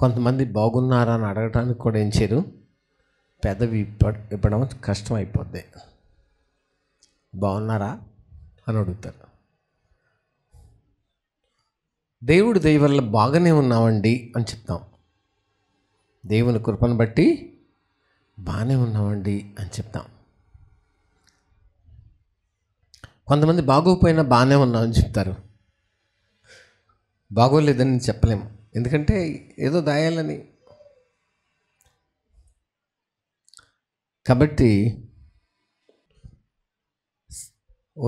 కొంతమంది బాగున్నారా అని అడగటానికి కూడా ఏం చేయరు, పెదవి ఇవ్వడం కష్టం అయిపోద్ది. బాగున్నారా అని అడుగుతారు. దేవుడి దయ వల్ల బాగానే ఉన్నామండి అని చెప్తాం. దేవుని కృపను బట్టి బాగానే ఉన్నామండి అని చెప్తాం. కొంతమంది బాగోపోయినా బాగానే ఉన్నామని చెప్తారు. బాగోలేదని చెప్పలేము, ఎందుకంటే ఏదో దాయాలని. కాబట్టి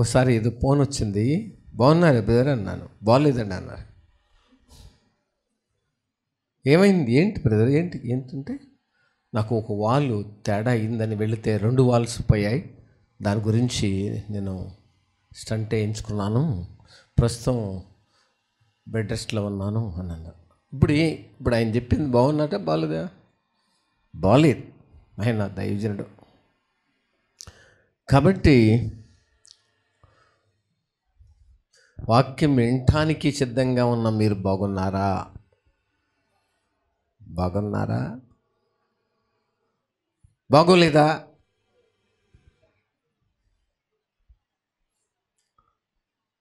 ఓసారి ఏదో ఫోన్ వచ్చింది, బాగున్నారు బ్రదర్ అన్నాను. బాగోలేదండి అన్నారు. ఏమైంది, ఏంటి బ్రదర్, ఏంటంటే నాకు ఒక వాల్ తేడా అయిందని వెళితే 2 వాల్స్ పోయాయి, దాని గురించి నేను స్టంట్ వేయించుకున్నాను, ప్రస్తుతం బెడ్ రెస్ట్లో ఉన్నాను అని అన్నారు. ఇప్పుడు ఆయన చెప్పింది బాగున్నట బాగలేదా? బాగలేదు. ఆయన దైవజనుడు. కాబట్టి వాక్యం వినటానికి సిద్ధంగా ఉన్న మీరు బాగున్నారా? బాగోలేదా?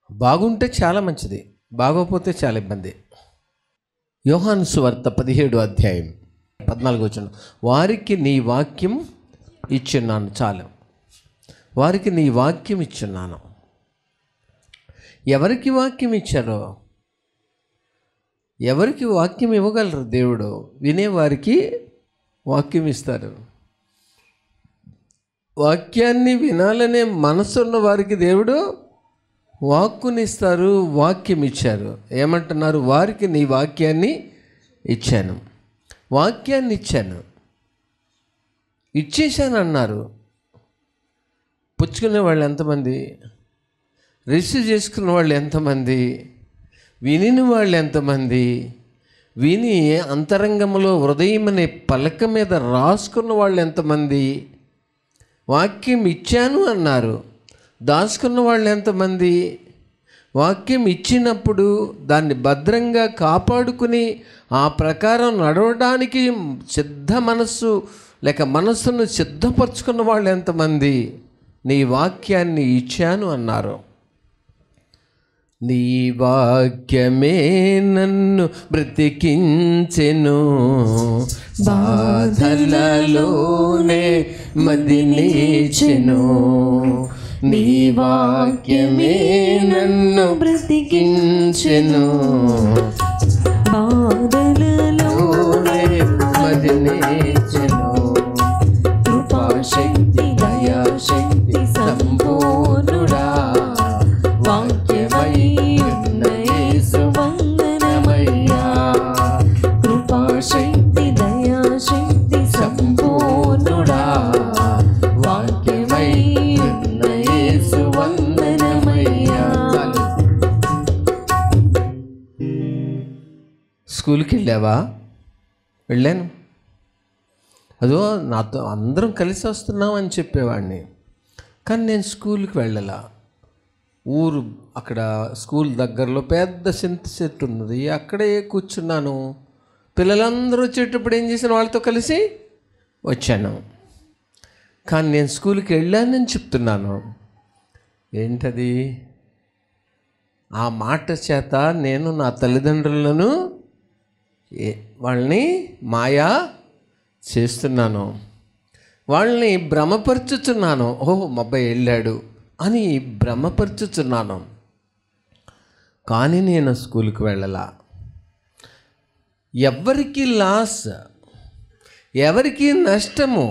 బాగుంటే చాలా మంచిది, బాగోపోతే చాలా ఇబ్బంది. యోహాను సువార్త 17వ అధ్యాయం 14వ వచనం, వారికి నీ వాక్యం ఇచ్చున్నాను. చాలు, వారికి నీ వాక్యం ఇచ్చున్నాను. ఎవరికి వాక్యం ఇచ్చారో, ఎవరికి వాక్యం ఇవ్వగలరు దేవుడు? వినేవారికి వాక్యం ఇస్తారు. వాక్యాన్ని వినాలనే మనసున్న వారికి దేవుడు వాక్కునిస్తారు, వాక్యం ఇచ్చారు. ఏమంటున్నారు? వారికి నీ వాక్యాన్ని ఇచ్చాను, వాక్యాన్ని ఇచ్చాను, ఇచ్చేసాను అన్నారు. పుచ్చుకునే వాళ్ళు ఎంతమంది? రిసీవ్ చేసుకున్న వాళ్ళు ఎంతమంది? వినిన వాళ్ళు ఎంతమంది? విని అంతరంగంలో హృదయం అనే పలక మీద రాసుకున్న వాళ్ళు ఎంతమంది? వాక్యం ఇచ్చాను అన్నారు. దాచుకున్న వాళ్ళు ఎంతమంది? వాక్యం ఇచ్చినప్పుడు దాన్ని భద్రంగా కాపాడుకుని ఆ ప్రకారం నడవడానికి సిద్ధ మనస్సు లేక మనస్సును సిద్ధపరచుకున్న వాళ్ళు ఎంతమంది? నీ వాక్యాన్ని ఇచ్చాను అన్నారు. నీ వాక్యమే నన్ను బ్రతికించెను, బాధలలోనే మది నిలిచెను. నీ వాక్యమే నన్ను బ్రతికించెను, బాధలలోనే మది నిలిచెను. కృపాశక్తి దయాశక్తి సంపూర్ణుడా, వాక్యమై ఉన్న యేసు వందనమయ్యా. కృపాశక్తి దయాశక్తి సంపూర్ణుడా, వాక్యమై ఉన్న యేసు వందనమయ్యా. స్కూల్కి వెళ్ళావా? వెళ్ళాను. అదో నాతో అందరం కలిసి వస్తున్నాం అని చెప్పేవాడిని, కానీ నేను స్కూల్కి వెళ్ళాలా. ఊరు అక్కడ స్కూల్ దగ్గరలో పెద్ద చింత చెట్టు ఉన్నది, అక్కడే కూర్చున్నాను. పిల్లలందరూ వచ్చేటప్పుడు ఏం చేశాను? వాళ్ళతో కలిసి వచ్చాను. కానీ నేను స్కూల్కి వెళ్ళానని చెప్తున్నాను. ఏంటది? ఆ మాట చేత నేను నా తల్లిదండ్రులను వాళ్ళని మాయా చేస్తున్నాను, వాళ్ళని భ్రమపరుచుతున్నాను. ఓహో మా అబ్బాయి వెళ్ళాడు అని భ్రమపరుచుతున్నాను. కానీ నేను స్కూల్కి వెళ్ళలా. ఎవరికి లాస్, ఎవరికి నష్టము?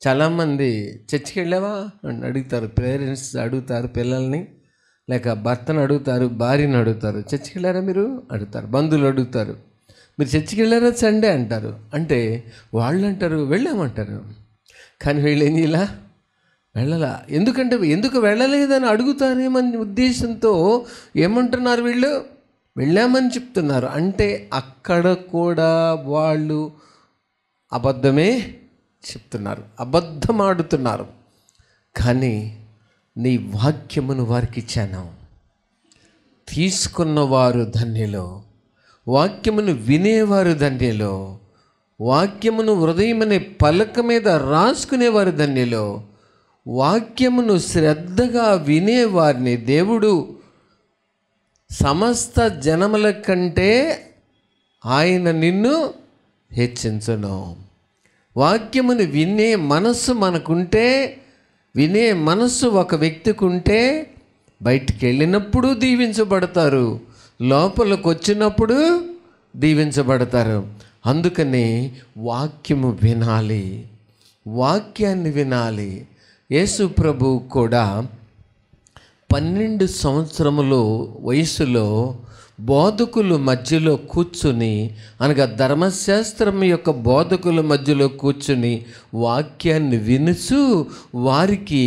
చాలామంది చర్చికి వెళ్ళావా అని అడుగుతారు. పేరెంట్స్ అడుగుతారు పిల్లల్ని, లేక భర్తను అడుగుతారు, భార్యను అడుగుతారు. చర్చికి వెళ్ళారా మీరు అడుగుతారు. బంధువులు అడుగుతారు, మీరు చర్చికి వెళ్ళారా సండే అంటారు. అంటే వాళ్ళు అంటారు వెళ్ళామంటారు, కానీ వీళ్ళు ఏం చేయాల? వెళ్ళలా. ఎందుకు వెళ్ళలేదని అడుగుతారేమని ఉద్దేశంతో ఏమంటున్నారు వీళ్ళు? వెళ్ళామని చెప్తున్నారు. అంటే అక్కడ కూడా వాళ్ళు అబద్ధమే చెప్తున్నారు, అబద్ధం ఆడుతున్నారు. కానీ నీ వాక్యమును వారికి ఇచ్చాను, తీసుకున్నవారు ధన్యులు, వాక్యమును వినేవారు ధన్యులు. వాక్యమును హృదయమనే పలక మీద రాసుకునేవారు ధన్యులు. వాక్యమును శ్రద్ధగా వినేవారిని దేవుడు సమస్త జనముల కంటే ఆయన నిన్ను హెచ్చించును. వాక్యమును వినే మనస్సు మనకుంటే, వినే మనస్సు ఒక వ్యక్తికి ఉంటే బయటికి వెళ్ళినప్పుడు దీవించబడతారు, లోపలికి వచ్చినప్పుడు దీవించబడతారు. అందుకని వాక్యము వినాలి, వాక్యాన్ని వినాలి. యేసు ప్రభు కూడా 12 సంవత్సరముల వయసులో బోధకుల మధ్యలో కూర్చుని, అనగా ధర్మశాస్త్రం యొక్క బోధకుల మధ్యలో కూర్చుని వాక్యాన్ని వినుచు వారికి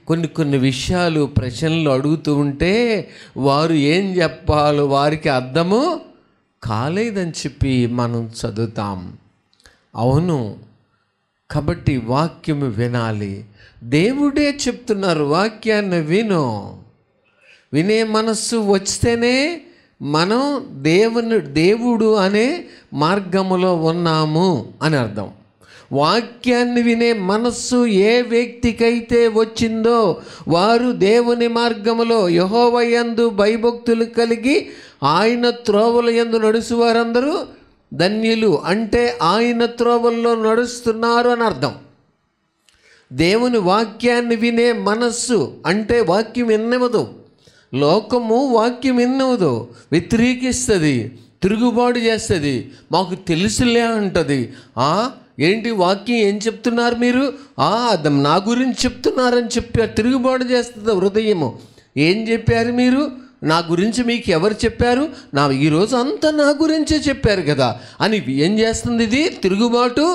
కొన్ని విషయాలు ప్రశ్నలు అడుగుతూ ఉంటే వారు ఏం చెప్పాలో వారికి అర్థము కాలేదని చెప్పి మనం చదువుతాం. అవును, కాబట్టి వాక్యము వినాలి. దేవుడే చెప్తున్నారు, వాక్యాన్ని వినే మనస్సు వస్తేనే మనం దేవుడు అనే మార్గములో ఉన్నాము అని అర్థం. వాక్యాన్ని వినే మనస్సు ఏ వ్యక్తికైతే వచ్చిందో వారు దేవుని మార్గములో యెహోవా యందు భయభక్తులు కలిగి ఆయన త్రోవల యందు నడుచువారందరూ ధన్యులు. అంటే ఆయన త్రోవల్లో నడుస్తున్నారు అని అర్థం. దేవుని వాక్యాన్ని వినే మనస్సు అంటే వాక్యం విన్నవదు. లోకము వాక్యం విన్నవదు, వ్యతిరేకిస్తుంది, తిరుగుబాటు చేస్తుంది. మాకు తెలుసులే అంటుంది. ఏంటి వాక్యం ఏం చెప్తున్నారు మీరు? నా గురించి చెప్తున్నారని చెప్పి తిరుగుబాటు చేస్తుంది హృదయము. ఏం చెప్పారు మీరు? నా గురించి మీకు ఎవరు చెప్పారు? ఈరోజు అంతా నా గురించే చెప్పారు కదా అని ఏం చేస్తుంది? ఇది తిరుగుబాటు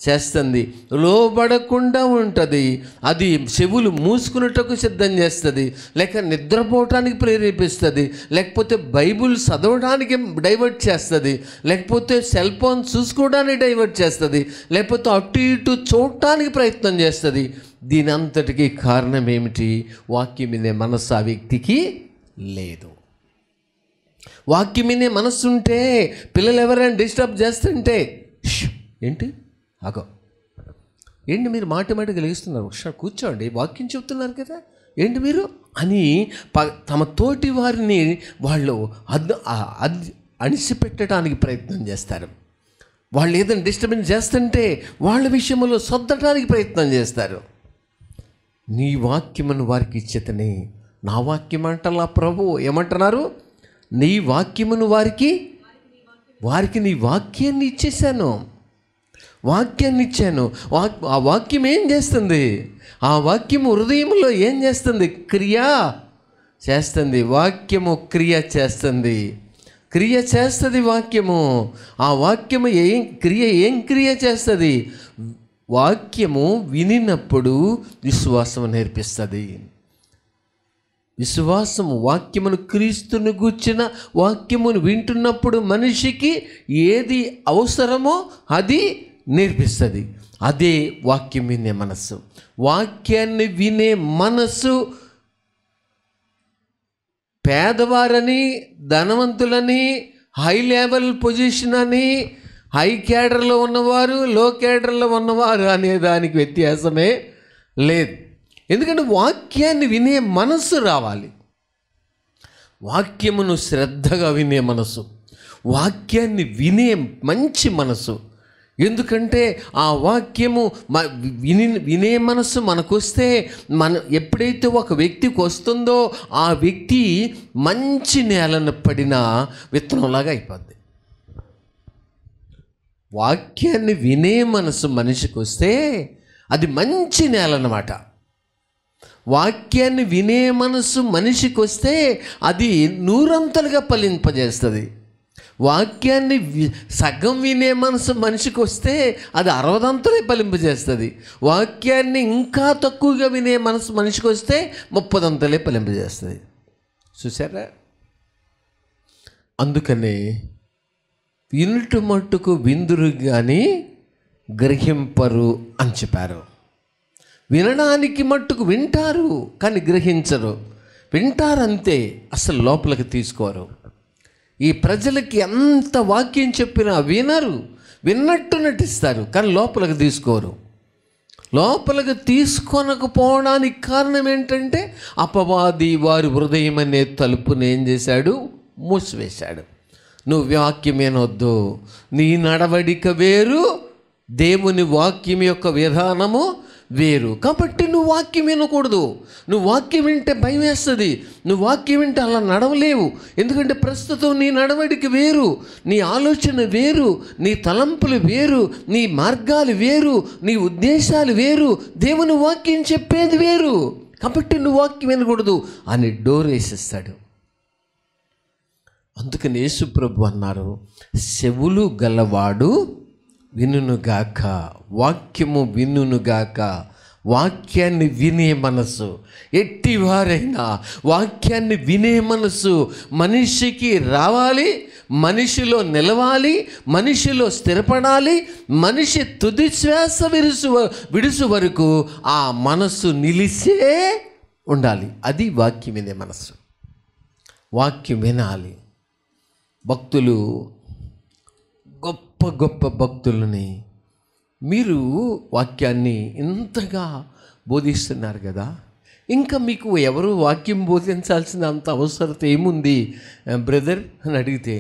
చేస్తుంది, లోబడకుండా ఉంటుంది. అది చెవులు మూసుకున్నట్టుకు సిద్ధం చేస్తుంది, లేక నిద్రపోవటానికి ప్రేరేపిస్తుంది, లేకపోతే బైబుల్ చదవడానికి డైవర్ట్ చేస్తుంది, లేకపోతే సెల్ ఫోన్ చూసుకోవడానికి డైవర్ట్ చేస్తుంది, లేకపోతే అటు ఇటు చూడటానికి ప్రయత్నం చేస్తుంది. దీని అంతటికీ కారణం ఏమిటి? వాక్యం వినే మనస్సు ఆ వ్యక్తికి లేదు. వాక్యం వినే మనస్సు ఉంటే పిల్లలు ఎవరైనా డిస్టర్బ్ చేస్తుంటే ఏంటి ఏంటి మీరు మాటిమాటికి లేస్తున్నారు, ఒకసారి కూర్చోండి, వాక్యం చెప్తున్నారు కదా, ఏంటి మీరు అని తమ తోటి వారిని వాళ్ళు అణిసిపెట్టడానికి ప్రయత్నం చేస్తారు. వాళ్ళు ఏదైనా డిస్టర్బెన్స్ చేస్తుంటే వాళ్ళ విషయంలో సర్దటానికి ప్రయత్నం చేస్తారు. నీ వాక్యమును వారికి ఇచ్చేతని, నా వాక్యం అంటలా ప్రభు ఏమంటున్నారు? నీ వాక్యమును వారికి నీ వాక్యాన్ని ఇచ్చేసాను, వాక్యాన్ని ఇచ్చాను. ఆ వాక్యం ఏం చేస్తుంది? ఆ వాక్యము హృదయంలో ఏం చేస్తుంది? క్రియ చేస్తుంది. వాక్యము క్రియ చేస్తుంది. వాక్యము, ఆ వాక్యము ఏం క్రియ చేస్తుంది? వాక్యము వినినప్పుడు విశ్వాసము నేర్పిస్తుంది. విశ్వాసము వాక్యమును, క్రీస్తుని గూర్చిన వాక్యమును వింటున్నప్పుడు మనిషికి ఏది అవసరమో అది నేర్పిస్తుంది. అదే వాక్యం వినే మనస్సు. వాక్యాన్ని వినే మనస్సు పేదవారని, ధనవంతులని, హై లెవెల్ పొజిషన్ అని, హై క్యాడర్లో ఉన్నవారు, లో క్యాడర్లో ఉన్నవారు అనే దానికి వ్యత్యాసమే లేదు. ఎందుకంటే వాక్యాన్ని వినే మనస్సు రావాలి. వాక్యమును శ్రద్ధగా వినే మనస్సు, వాక్యాన్ని వినే మంచి మనస్సు. ఎందుకంటే ఆ వాక్యము వినే మనస్సు మనకొస్తే, ఎప్పుడైతే ఒక వ్యక్తికి వస్తుందో ఆ వ్యక్తి మంచి నేలను పడిన విత్తనంలాగా అయిపోద్ది. వాక్యాన్ని వినే మనసు మనిషికి వస్తే అది మంచి నేల అన్నమాట. వాక్యాన్ని వినే మనసు మనిషికి వస్తే అది నూరంతలుగా ఫలింపజేస్తుంది. వాక్యాన్ని సగం వినే మనసు మనిషికి వస్తే అది 60 ఫలింపజేస్తుంది. వాక్యాన్ని ఇంకా తక్కువగా వినే మనసు మనిషికి వస్తే 30 ఫలింపజేస్తుంది. చూసారా? అందుకనే వినుట మట్టుకు విందురు కానీ గ్రహింపరు అని చెప్పారు. వినడానికి మట్టుకు వింటారు కానీ గ్రహించరు. వింటారంతే, అసలు లోపలికి తీసుకోరు. ఈ ప్రజలకి ఎంత వాక్యం చెప్పినా వినరు, విన్నట్టు నటిస్తారు, కానీ లోపలికి తీసుకోరు. లోపలికి తీసుకొనకపోవడానికి కారణం ఏంటంటే అపవాది వారి హృదయం అనే తలుపుని ఏం చేశాడు? మూసివేశాడు. నువ్వు వాక్యం వినొద్దు, నీ నడవడిక వేరు, దేవుని వాక్యం యొక్క విధానము వేరు. కాబట్టి నువ్వు వాక్యం వినకూడదు. నువ్వు వాక్యం వింటే భయం వేస్తుంది, నువ్వు వాక్యం వింటే అలా నడవలేవు. ఎందుకంటే ప్రస్తుతం నీ నడవడిక వేరు, నీ ఆలోచన వేరు, నీ తలంపులు వేరు, నీ మార్గాలు వేరు, నీ ఉద్దేశాలు వేరు, దేవుని వాక్యం చెప్పేది వేరు. కాబట్టి నువ్వు వాక్యం వినకూడదు అని డోర్ వేసేస్తాడు. అందుకని యేసుప్రభు అన్నారు, చెవులు గలవాడు వినుగాక, వాక్యము వినుగాక. వాక్యాన్ని వినే మనసు, ఎట్టివారైనా వాక్యాన్ని వినే మనసు మనిషికి రావాలి, మనిషిలో నిలవాలి, మనిషిలో స్థిరపడాలి. మనిషి తుది శ్వాస విడుసు వరకు ఆ మనసు నిలిసే ఉండాలి. అది వాక్యం వినే మనసు. వాక్యం వినాలి. భక్తులు, గొప్ప గొప్ప భక్తులని మీరు వాక్యాన్ని ఇంతగా బోధిస్తున్నారు కదా, ఇంకా మీకు ఎవరు వాక్యం బోధించాల్సిన అంత అవసరత ఏముంది బ్రదర్ అని అడిగితే,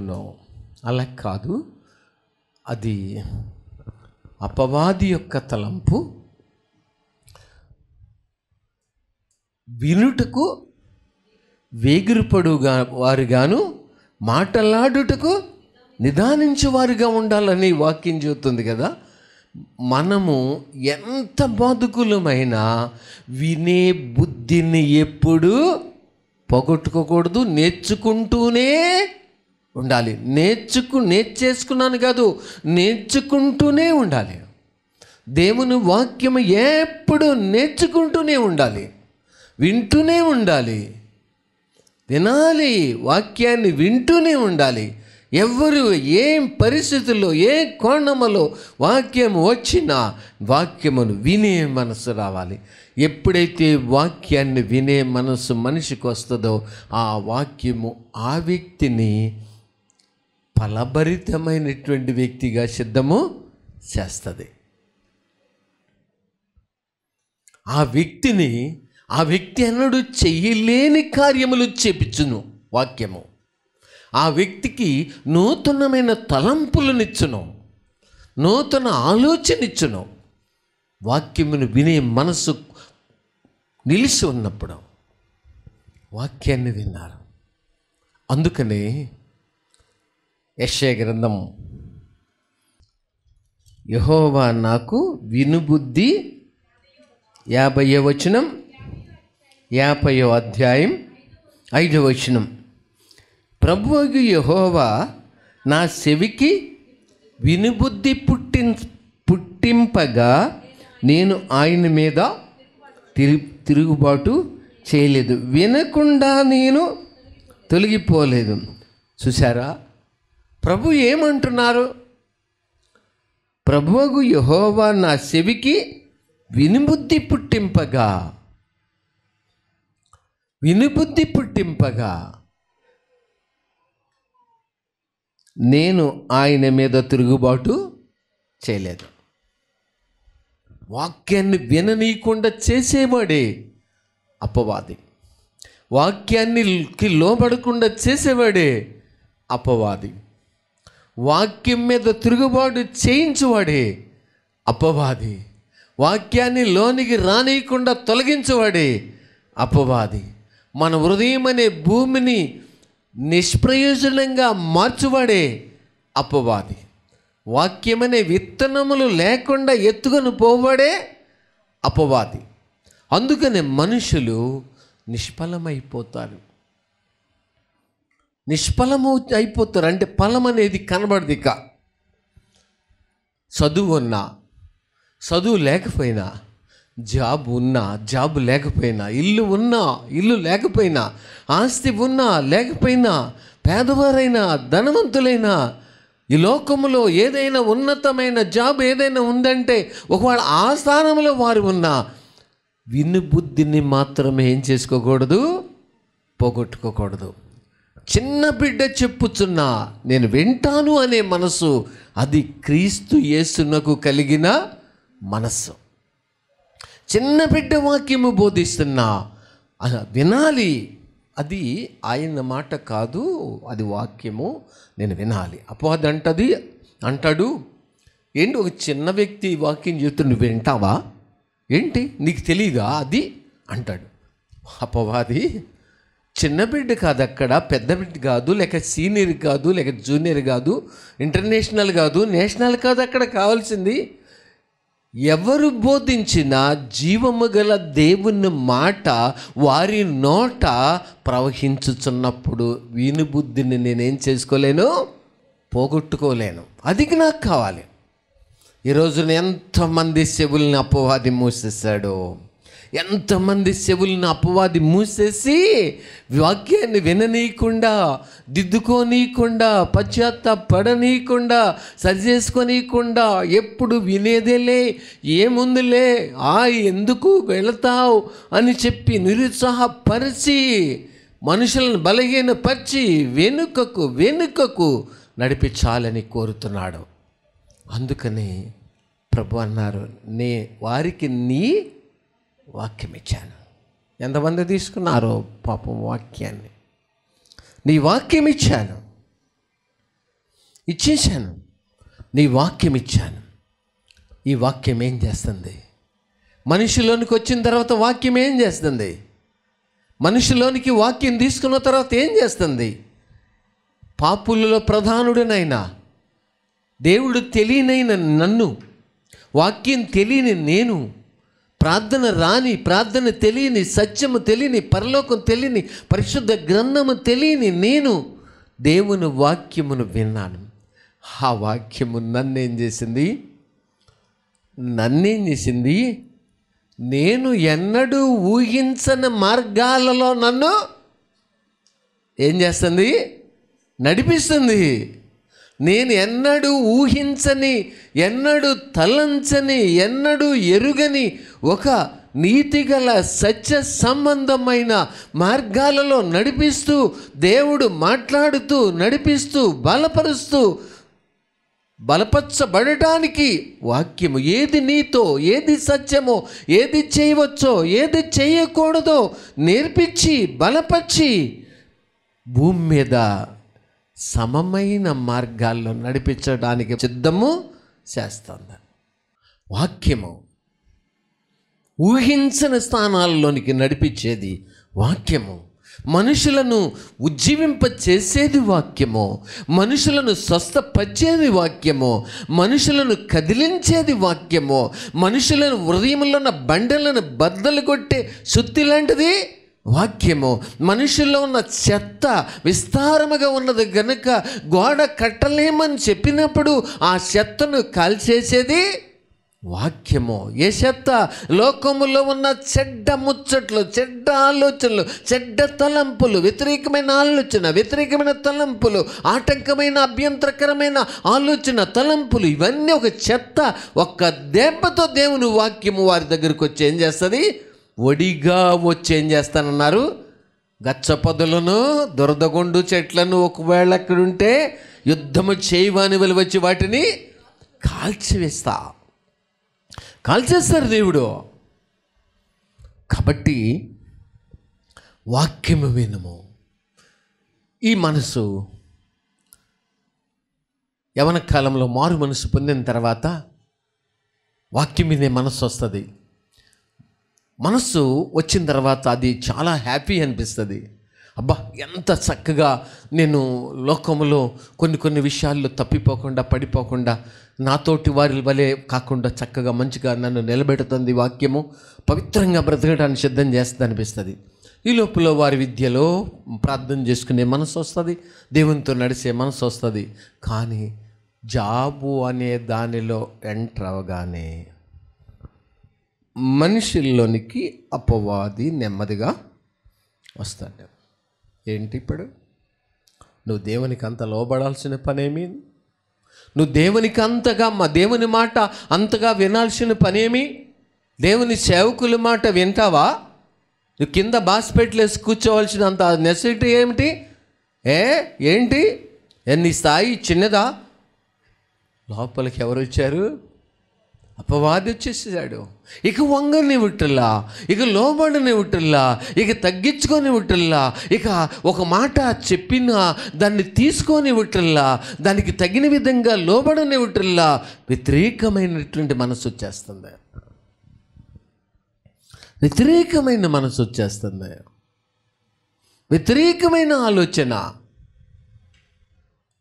నో అలా కాదు, అది అపవాది యొక్క తలంపు. వినుటకు వేగిరపడుగా వారుగాను, మాటలాడుటకు నిదానించేవారుగా ఉండాలని వాక్యం చెబుతుంది కదా. మనము ఎంత బాధకులమైనా వినే బుద్ధిని ఎప్పుడు పోగొట్టుకోకూడదు, నేర్చుకుంటూనే ఉండాలి. నేర్చేసుకున్నాను కాదు, నేర్చుకుంటూనే ఉండాలి. దేవుని వాక్యము ఎప్పుడు నేర్చుకుంటూనే ఉండాలి, వింటూనే ఉండాలి, వినాలి. వాక్యాన్ని వింటూనే ఉండాలి. ఎవరు ఏం పరిస్థితుల్లో, ఏ కోణములో వాక్యం వచ్చినా వాక్యమును వినే మనసు రావాలి. ఎప్పుడైతే వాక్యాన్ని వినే మనసు మనిషికి వస్తుందో ఆ వాక్యము ఆ వ్యక్తిని ఫలభరితమైనటువంటి వ్యక్తిగా సిద్ధము చేస్తుంది. ఆ వ్యక్తి అన్నడు చెయ్యలేని కార్యములు చేపించును వాక్యము. ఆ వ్యక్తికి నూతనమైన తలంపులనిచ్చును, నూతన ఆలోచన ఇచ్చును. వాక్యమును వినే మనసు నిలిచి ఉన్నప్పుడు వాక్యాన్ని విన్నారు. అందుకనే యెషయా గ్రంథం, యెహోవా నాకు వినుబుద్ధి 50వ వచనం, 50వ అధ్యాయం 5వ వచనం. ప్రభువు యెహోవా నా చెవికి వినుబుద్ధి పుట్టింపగా నేను ఆయన మీద తిరుగుబాటు చేయలేదు, వినకుండా నేను తొలగిపోలేదు. చూసారా, ప్రభు ఏమంటున్నారు? ప్రభువు యెహోవా నా చెవికి వినుబుద్ధి పుట్టింపగా నేను ఆయన మీద తిరుగుబాటు చేయలేదు. వాక్యాన్ని విననీయకుండా చేసేవాడే అపవాది. వాక్యానికి లోబడకుండా చేసేవాడే అపవాది. వాక్యం మీద తిరుగుబాటు చేయించువాడే అపవాది. వాక్యాన్ని లోనికి రానియకుండా తొలగించేవాడే అపవాది. మన హృదయం అనే భూమిని నిష్ప్రయోజనంగా మార్చువాడే అపవాది. వాక్యమనే విత్తనములు లేకుండా ఎత్తుకొని పోవాడే అపవాది. అందుకనే మనుషులు నిష్ఫలమైపోతారు. అంటే ఫలం అనేది కనబడదు. ఇక చదువు ఉన్నా, చదువు లేకపోయినా, జాబ్ ఉన్నా, జాబ్ లేకపోయినా, ఇల్లు ఉన్నా, ఇల్లు లేకపోయినా, ఆస్తి ఉన్నా లేకపోయినా, పేదవారైనా ధనవంతులైనా, ఈ లోకంలో ఏదైనా ఉన్నతమైన జాబ్ ఏదైనా ఉందంటే ఒకవేళ ఆ స్థానంలో వారు ఉన్నా వినుబుద్ధిని మాత్రమే ఏం చేసుకోకూడదు, పోగొట్టుకోకూడదు. చిన్న బిడ్డ చెప్పుచున్నా నేను వింటాను అనే మనసు, అది క్రీస్తు యేసునకు కలిగిన మనస్సు. చిన్న బిడ్డ వాక్యము బోధిస్తున్నా వినాలి, అది ఆయన మాట కాదు, అది వాక్యము, నేను వినాలి. అపవాది అంటాడు, ఏంటి ఒక చిన్న వ్యక్తి వాక్యం చెప్తూ నువ్వు వింటావా, ఏంటి నీకు తెలియదా అది అంటాడు. అపవాది చిన్న బిడ్డ కాదు, అక్కడ పెద్ద బిడ్డ కాదు, లేక సీనియర్ కాదు, లేక జూనియర్ కాదు, ఇంటర్నేషనల్ కాదు, నేషనల్ కాదు. అక్కడ కావాల్సింది ఎవరు బోధించినా జీవము గల దేవుని మాట వారి నోట ప్రవహించుచున్నప్పుడు వీని బుద్ధిని నేనేం చేసుకోలేను, పోగొట్టుకోలేను. అది నాకు కావాలి. ఈరోజున ఎంతమంది చెవుల్ని అపవాది మూసేశాడు, ఎంతమంది చెవులను అపవాది మూసేసి వాక్యాన్ని విననీయకుండా, దిద్దుకోనీయకుండా, పశ్చాత్తాపడనీయకుండా, సరి చేసుకోనీయకుండా, ఎప్పుడు వినేదేలే, ఏముందిలే, ఎందుకు వెళతావు అని చెప్పి నిరుత్సాహపరిచి మనుషులను బలహీనపరిచి వెనుకకు నడిపించాలని కోరుతున్నాడు. అందుకని ప్రభు అన్నారు, వారికి నీ వాక్యం ఇచ్చాను. ఎంతమంది తీసుకున్నారో పాపం వాక్యాన్ని, నీ వాక్యం ఇచ్చేశాను, నీ వాక్యం ఇచ్చాను. ఈ వాక్యం ఏం చేస్తుంది? మనిషిలోనికి వచ్చిన తర్వాత వాక్యం ఏం చేస్తుంది? మనిషిలోనికి వాక్యం తీసుకున్న తర్వాత ఏం చేస్తుంది? పాపులలో ప్రధానుడినైనా, దేవుడు తెలియనైన నన్ను, వాక్యం తెలియని నేను, ప్రార్థన తెలియని, సత్యము తెలియని, పరలోకం తెలియని, పరిశుద్ధ గ్రంథము తెలియని నేను దేవుని వాక్యమును విన్నాను. ఆ వాక్యము నన్నేం చేసింది? నేను ఎన్నడూ ఊహించని మార్గాలలో నన్ను ఏం చేస్తుంది? నడిపిస్తుంది. నేను ఎన్నడూ ఊహించని, ఎన్నడూ తలంచని, ఎన్నడూ ఎరుగని ఒక నీతిగల సత్య సంబంధమైన మార్గాలలో నడిపిస్తూ, దేవుడు మాట్లాడుతూ, నడిపిస్తూ, బలపరచబడటానికి వాక్యము ఏది నీతో, ఏది సత్యమో, ఏది చేయవచ్చో, ఏది చేయకూడదో నేర్పించి, బలపరిచి భూమి మీద సమమైన మార్గాల్లో నడిపించడానికి సిద్ధము చేస్తుంది. వాక్యము ఊహించని స్థానాల్లోనికి నడిపించేది వాక్యము. మనుషులను ఉజ్జీవింప చేసేది వాక్యము, మనుషులను స్వస్థపరిచేది వాక్యము, మనుషులను కదిలించేది వాక్యము, మనుషులను హృదయంలో ఉన్న బండలను బద్దలు కొట్టే సుత్తి లాంటిది వాక్యము. మనుషుల్లో ఉన్న చెత్త విస్తారముగా ఉన్నది గనుక గోడ కట్టలేమని చెప్పినప్పుడు ఆ చెత్తను కాల్చేసేది వాక్యము. ఏ చెత్త? లోకములో ఉన్న చెడ్డ ముచ్చట్లు, చెడ్డ ఆలోచనలు, చెడ్డ తలంపులు, వ్యతిరేకమైన ఆలోచన, వ్యతిరేకమైన తలంపులు, ఆటంకమైన అభ్యంతరకరమైన ఆలోచన, తలంపులు, ఇవన్నీ ఒక చెత్త. ఒక్క దెబ్బతో దేవుని వాక్యము వారి దగ్గరికి వచ్చి ఏం చేస్తుంది? ఒడిగా వచ్చి ఏం చేస్తానన్నారు? గచ్చపొదలను, దురదగొండు చెట్లను ఒకవేళ ఎక్కడుంటే యుద్ధము చేయవాని వల్ల వచ్చి వాటిని కాల్చేస్తారు దేవుడు. కాబట్టి వాక్యము వినము. ఈ మనసు యవన కాలంలో మారు మనసు పొందిన తర్వాత వాక్యం వినే మనసు వస్తుంది. మనస్సు వచ్చిన తర్వాత అది చాలా హ్యాపీ అనిపిస్తుంది. అబ్బా, ఎంత చక్కగా నేను లోకములో కొన్ని విషయాల్లో తప్పిపోకుండా, పడిపోకుండా, నాతోటి వారి వలె కాకుండా చక్కగా మంచిగా నన్ను నిలబెడుతుంది వాక్యము. పవిత్రంగా బ్రతకడానికి సిద్ధం చేస్తుంది అనిపిస్తుంది. ఈ లోపల వారి విద్యలో ప్రార్థన చేసుకునే మనసు వస్తుంది, దేవునితో నడిచే మనసు వస్తుంది. కానీ జాబు అనే దానిలో ఎంటర్ అవగానే మనుషుల్లోనికి అపవాది నెమ్మదిగా వస్తాడు. ఏంటి ఇప్పుడు? నువ్వు దేవునికి అంత లోబడాల్సిన పనేమి? నువ్వు దేవునికి దేవుని మాట అంతగా వినాల్సిన పనేమి? దేవుని సేవకుల మాట వింటావా? నువ్వు కింద బాస్పెట్లేసి కూర్చోవలసినంత నెసిటీ ఏమిటి? ఏంటి నీ స్థాయి చిన్నదా? లోపలికి ఎవరు వచ్చారు? అపవాది వచ్చేసాడు. ఇక వంగనివ్వట్లా, ఇక లోబడనివ్వట్లా, ఇక తగ్గించుకొనివ్వట్లా, ఇక ఒక మాట చెప్పినా దాన్ని తీసుకొనివ్వట్లా, దానికి తగిన విధంగా లోబడనివ్వట్లా. వ్యతిరేకమైనటువంటి మనసు వచ్చేస్తుంది, వ్యతిరేకమైన మనసు వచ్చేస్తుంది, వ్యతిరేకమైన ఆలోచన.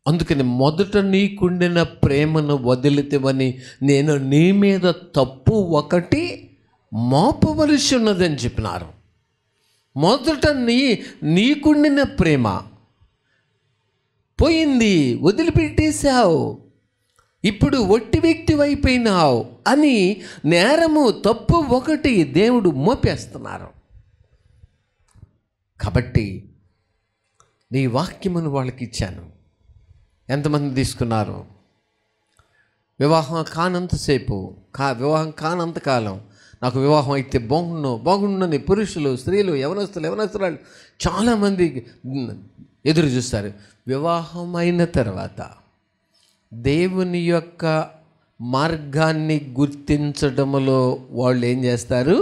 అందుకని మొదట నీకుండిన ప్రేమను వదిలితేవని నేను నీ మీద తప్పు ఒకటి మోపవలసి ఉన్నదని చెప్పినారు. మొదట నీకుండిన ప్రేమ పోయింది, వదిలిపెట్టేశావు, ఇప్పుడు ఒట్టి వ్యక్తి అయిపోయినావు అని నేరము తప్పు ఒకటి దేవుడు మోపేస్తున్నారు. కాబట్టి నీ వాక్యమును వాళ్ళకి ఇచ్చాను. ఎంతమంది తీసుకున్నారు? వివాహం కానంతసేపు, వివాహం కానంతకాలం నాకు వివాహం అయితే బాగుండని పురుషులు, స్త్రీలు, యవనస్తురాలు చాలామంది ఎదురు చూస్తారు. వివాహం అయిన తర్వాత దేవుని యొక్క మార్గాన్ని గుర్తించడంలో వాళ్ళు ఏం చేస్తారు?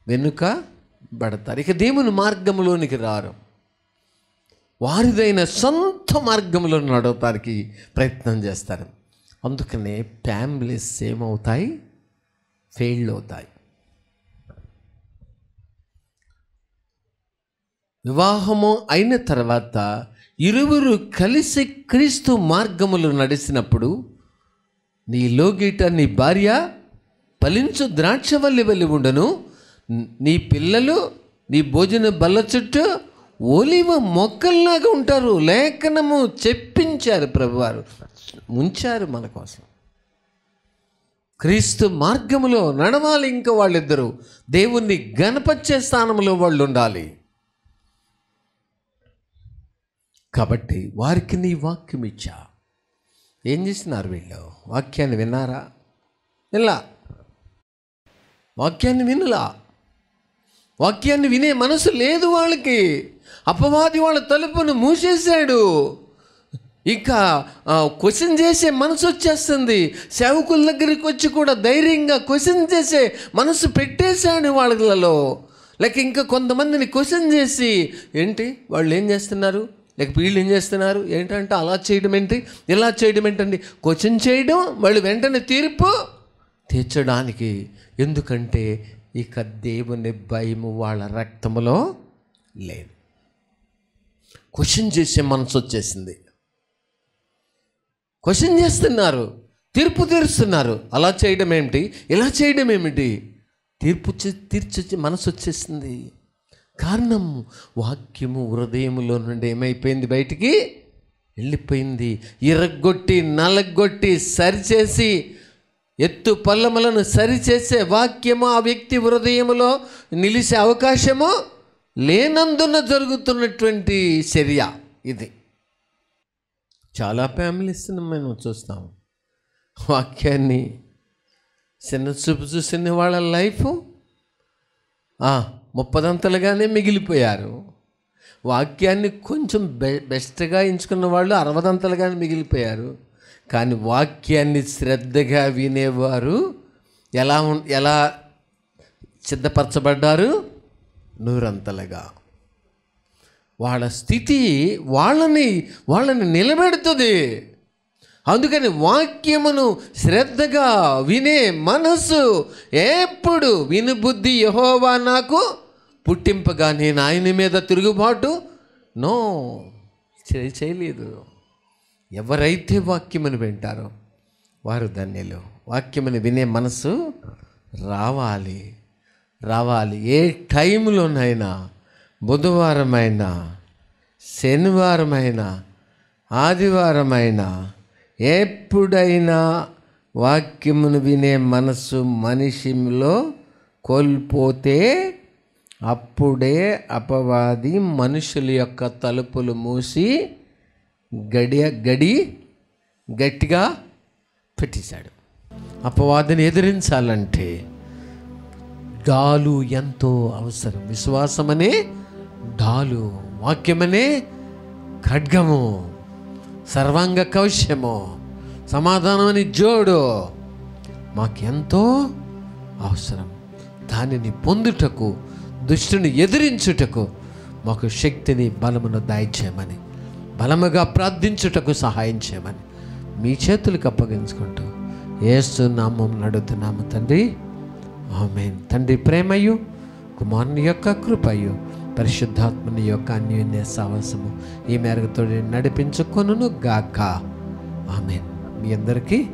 వెనుక పడతారు. ఇక దేవుని మార్గంలోనికి రారు. వారిదైన సొంత మార్గంలో నడవటానికి ప్రయత్నం చేస్తారు. అందుకనే ఫ్యామిలీస్ ఏమవుతాయి? ఫెయిల్ అవుతాయి. వివాహము అయిన తర్వాత ఇరువురు కలిసి క్రీస్తు మార్గములు నడిచినప్పుడు నీ లోగిట నీ భార్య ఫలించు ద్రాక్షవల్లి వలె ఉండను, నీ పిల్లలు నీ భోజన బల్ల చుట్టూ ఒలివ మొక్కల్లాగా ఉంటారు. లేఖనము చెప్పించారు, ప్రభువారు ఉంచారు మన కోసం. క్రీస్తు మార్గములో నడవాలి. ఇంకా వాళ్ళిద్దరూ దేవుణ్ణి గణపరిచే స్థానంలో వాళ్ళు ఉండాలి. కాబట్టి వారికి నీ వాక్యం ఇచ్చా. ఏం చేసినారు వీళ్ళు? వాక్యాన్ని విన్నారా? వినలా. వాక్యాన్ని వినే మనసు లేదు వాళ్ళకి. అపవాది వాళ్ళ తలుపును మూసేశాడు. ఇక క్వశ్చన్ చేసే మనసు వచ్చేస్తుంది. సేవకుల దగ్గరికి వచ్చి కూడా ధైర్యంగా క్వశ్చన్ చేసే మనసు పెట్టేశాడు వాళ్ళలో. లేక ఇంకా కొంతమందిని క్వశ్చన్ చేసి, ఏంటి వాళ్ళు ఏం చేస్తున్నారు, లేక వీళ్ళు ఏం చేస్తున్నారు ఏంటంటే, అలా చేయడం ఏంటి, ఇలా చేయడం ఏంటండి, క్వశ్చన్ చేయడం, వాళ్ళు వెంటనే తీర్పు తీర్చడానికి. ఎందుకంటే ఇక దేవుని భయము వాళ్ళ రక్తములో లేదు. క్వశ్చన్ చేసే మనసు వచ్చేసింది. క్వశ్చన్ చేస్తున్నారు, తీర్పు తీరుస్తున్నారు. అలా చేయడం ఏమిటి, ఇలా చేయడం ఏమిటి, తీర్చొచ్చి మనసు వచ్చేసింది. కారణం వాక్యము హృదయములో నుండి ఏమైపోయింది, బయటికి వెళ్ళిపోయింది. ఇరగొట్టి నలగొట్టి సరిచేసి ఎత్తు పల్లములను సరిచేసే వాక్యము ఆ వ్యక్తి హృదయములో నిలిచే అవకాశము లేనందున జరుగుతున్నటువంటి చర్య ఇది. చాలా ఫ్యామిలీస్ మనం చూస్తాం. వాక్యాన్ని చిన్న చూపు చూసిన వాళ్ళ లైఫ్ 30 మిగిలిపోయారు. వాక్యాన్ని కొంచెం బెస్ట్గా ఎంచుకున్న వాళ్ళు 60 మిగిలిపోయారు. కానీ వాక్యాన్ని శ్రద్ధగా వినేవారు ఎలా సిద్ధపరచబడ్డారు? 100 వాళ్ళ స్థితి వాళ్ళని నిలబెడుతుంది. అందుకని వాక్యమును శ్రద్ధగా వినే మనసు ఎప్పుడు వినుబుద్ధి యెహోవా నాకు పుట్టింపగా నేను ఆయన మీద తిరుగుబాటు చేయలేదు. ఎవరైతే వాక్యమును వింటారో వారు ధన్యులు. వాక్యమును వినే మనసు రావాలి. ఏ టైంలోనైనా, బుధవారమైనా, శనివారమైనా, ఆదివారమైనా, ఎప్పుడైనా వాక్యమును వినే మనసు మనిషిలో కోల్పోతే అప్పుడే అపవాది మనుషుల యొక్క తలుపులు మూసి గట్టిగా పెట్టేశాడు. అపవాదిని ఎదిరించాలంటే డాలు ఎంతో అవసరం. విశ్వాసమనే డాలు, వాక్యమనే ఖడ్గము, సర్వాంగ కవచము, సమాధానమని జోడు మాకెంతో అవసరం. దానిని పొందుటకు, దుష్టుని ఎదిరించుటకు మాకు శక్తిని, బలమును దయచేయమని, బలముగా ప్రార్థించుటకు సహాయం చేయమని మీ చేతులకు అప్పగించుకుంటూ యేసు నామమున అడుగుతున్నాము తండ్రి, ఆమేన్. తండ్రి ప్రేమయు, కుమారుని యొక్క కృపయు, పరిశుద్ధాత్మని యొక్క అన్యోన్య సహవాసము ఈ మేరకు తోడి నడిపించుకొనును గాక. ఆమేన్. మీ అందరికీ